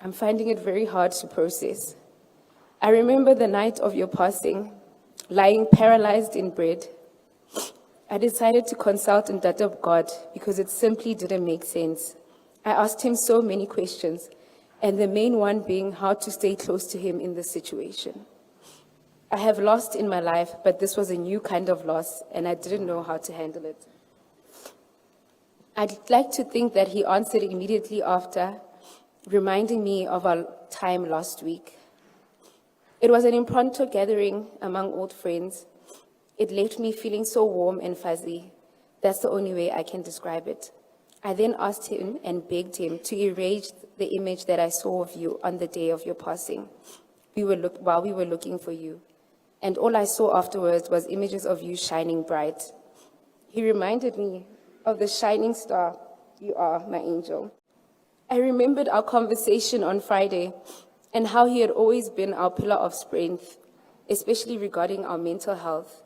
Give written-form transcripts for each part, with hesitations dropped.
I'm finding it very hard to process. I remember the night of your passing, lying paralyzed in bed. I decided to consult Ntate God because it simply didn't make sense. I asked him so many questions, and the main one being how to stay close to him in this situation. I have lost in my life, but this was a new kind of loss, and I didn't know how to handle it. I'd like to think that he answered immediately after, reminding me of our time last week. It was an impromptu gathering among old friends. It left me feeling so warm and fuzzy. That's the only way I can describe it. I then asked him and begged him to erase the image that I saw of you on the day of your passing, while we were looking for you. And all I saw afterwards was images of you shining bright. He reminded me of the shining star you are, my angel. I remembered our conversation on Friday and how he had always been our pillar of strength, especially regarding our mental health.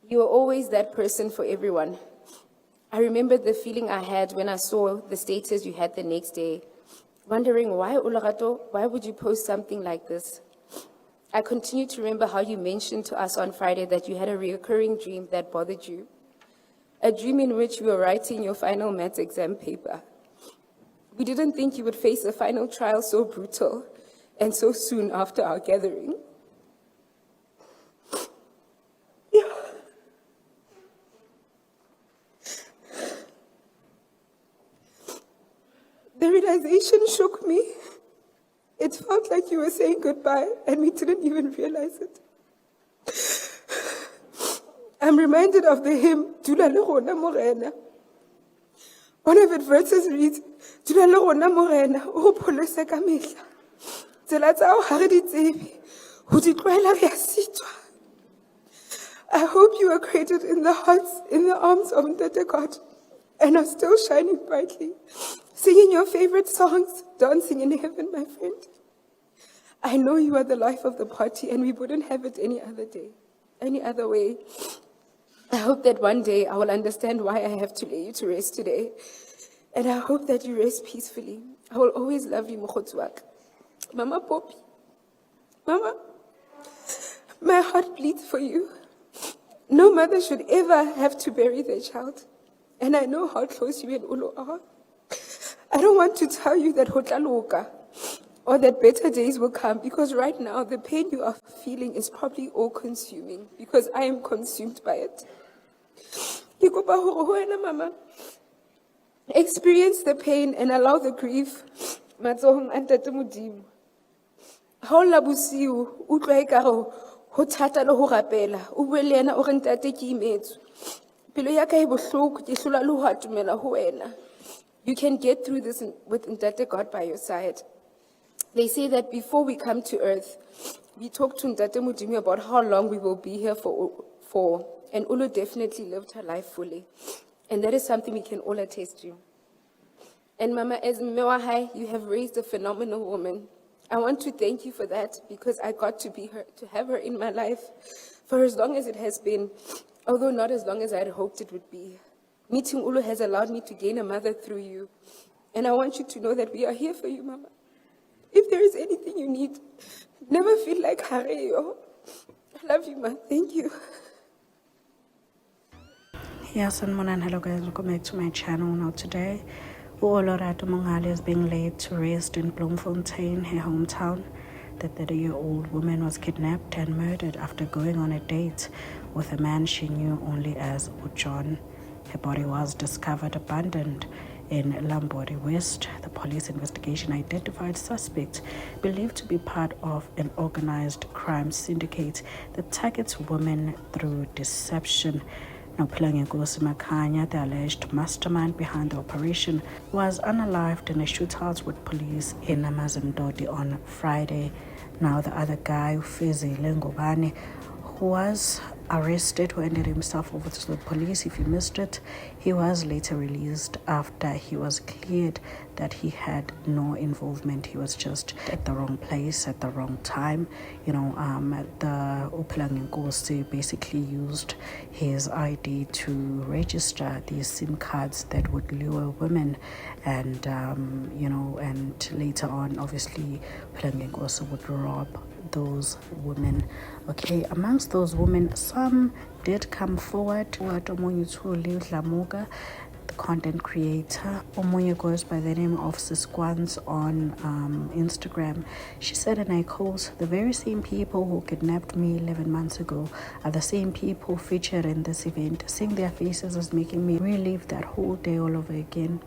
You were always that person for everyone. I remembered the feeling I had when I saw the status you had the next day, wondering why, Olorato, why would you post something like this? I continue to remember how you mentioned to us on Friday that you had a recurring dream that bothered you, a dream in which you were writing your final maths exam paper. We didn't think you would face a final trial so brutal and so soon after our gathering. The realization shook me. It felt like you were saying goodbye, and we didn't even realize it. I'm reminded of the hymn, Dula le rona morena. One of its verses reads, Dula le rona morena, o pholose ka mehla. Tsela tsa hao ha re di tsebe, ho di tlwaela re a sitwa. I hope you are created in the hearts, in the arms of Ntate God, and are still shining brightly, singing your favorite songs, dancing in heaven, my friend. I know you are the life of the party, and we wouldn't have it any other day, any other way. I hope that one day I will understand why I have to lay you to rest today, and I hope that you rest peacefully. I will always love you, Mokgotsi. Mama Poppy. Mama, my heart bleeds for you. No mother should ever have to bury their child, and I know how close you and Olo are. I don't want to tell you that hotlaluka or that better days will come, because right now the pain you are feeling is probably all-consuming, because I am consumed by it. Mama, experience the pain and allow the grief. Matsohong a Ntate Modimo. Ha o lla bosiu, utlwa ekare ho thata le ho rapela, o bue le yena o re ntate ke imetswe. Pelo ya ka e bohloko, ke hlola le ho atumela ho wena. You can get through this with Ntate God by your side. They say that before we come to earth, we talk to Ntate Modimo about how long we will be here for, and Ulu definitely lived her life fully. And that is something we can all attest to. And Mama, as Mewahai, you have raised a phenomenal woman. I want to thank you for that, because I got to have her in my life for as long as it has been, although not as long as I had hoped it would be. Meeting Ulu has allowed me to gain a mother through you. And I want you to know that we are here for you, Mama. If there is anything you need, never feel like Hareyo. I love you, Ma. Thank you. Yes, and hello guys, welcome back to my channel. Now today, Olorato Mongale is being laid to rest in Bloemfontein, her hometown. The 30-year-old woman was kidnapped and murdered after going on a date with a man she knew only as Ujon. Her body was discovered abandoned in Lambori West. The police investigation identified suspects believed to be part of an organized crime syndicate that targets women through deception. Now, Nkosi Makanya, the alleged mastermind behind the operation, was unalived in a shootout with police in Amazimdodi on Friday. Now, the other guy, Ufezi Lengobane, who was arrested, who handed himself over to the police. If you missed it, he was later released after he was cleared that he had no involvement. He was just at the wrong place at the wrong time. The Uplang Nkosi basically used his ID to register these SIM cards that would lure women and that later on, obviously, Philangenkosi would rob those women. Okay, amongst those women, some did come forward. The content creator. Omunye goes by the name of Sisquans on Instagram. She said, and I quote, "The very same people who kidnapped me 11 months ago are the same people featured in this event. Seeing their faces is making me relive that whole day all over again.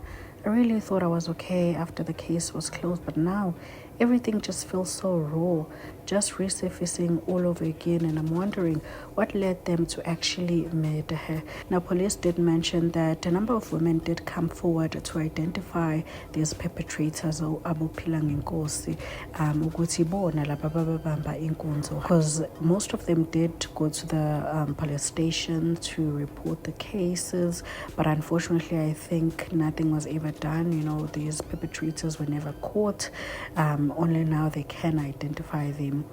I really thought I was okay after the case was closed, but now everything just feels so raw, just resurfacing all over again, and I'm wondering what led them to actually murder her." Now, police did mention that a number of women did come forward to identify these perpetrators, because most of them did go to the police station to report the cases, but unfortunately I think nothing was ever done. These perpetrators were never caught. Only now they can identify them.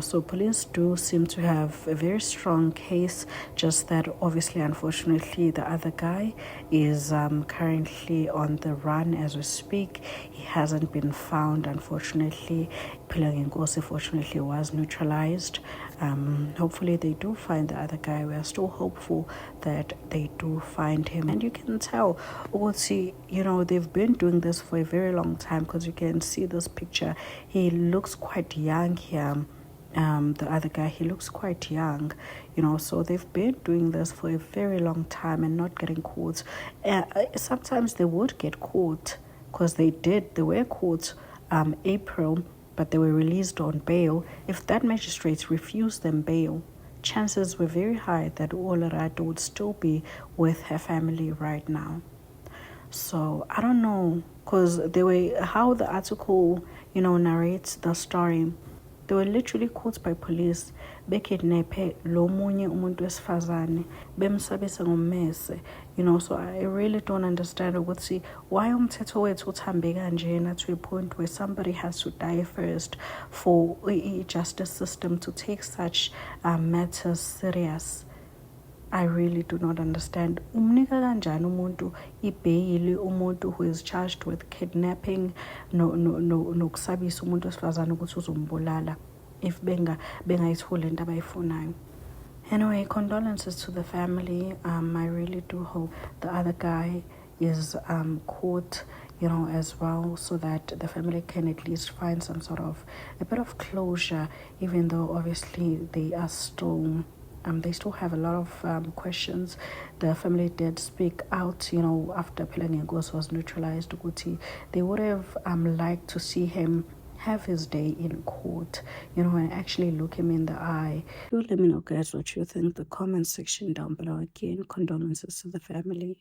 So police do seem to have a very strong case, just that obviously, unfortunately, the other guy is currently on the run as we speak. He hasn't been found, unfortunately. Philangenkosi fortunately was neutralized. Hopefully they do find the other guy. We are still hopeful that they do find him. And you can tell, they've been doing this for a very long time, because you can see this picture. He looks quite young here. The other guy, he looks quite young, so they've been doing this for a very long time and not getting caught. Sometimes they would get caught, because they were caught April, but they were released on bail. If that magistrate refused them bail, chances were very high that Olorato would still be with her family right now. So I don't know, because how the article narrates the story. They were literally caught by police. Bekidnape lo munye umuntu wesifazane bemsabisa ngommese. So I really don't understand ukuthi why umthetho wethu uthambe kanjena to a point where somebody has to die first for a justice system to take such matters serious. I really do not understand. Umnika kanjani umuntu ibheyili umuntu who is charged with kidnapping nokusabisa umuntu wesifazane ukuthi uzombulala if bengayitholi into abayifunayo. Anyway, condolences to the family. I really do hope the other guy is caught, as well, so that the family can at least find some sort of a bit of closure, even though obviously they are still they still have a lot of questions. The family did speak out, after Philangenkosi was neutralized. They would have liked to see him have his day in court, and actually look him in the eye. Do let me know, guys, what you think. The comment section down below. Again, condolences to the family.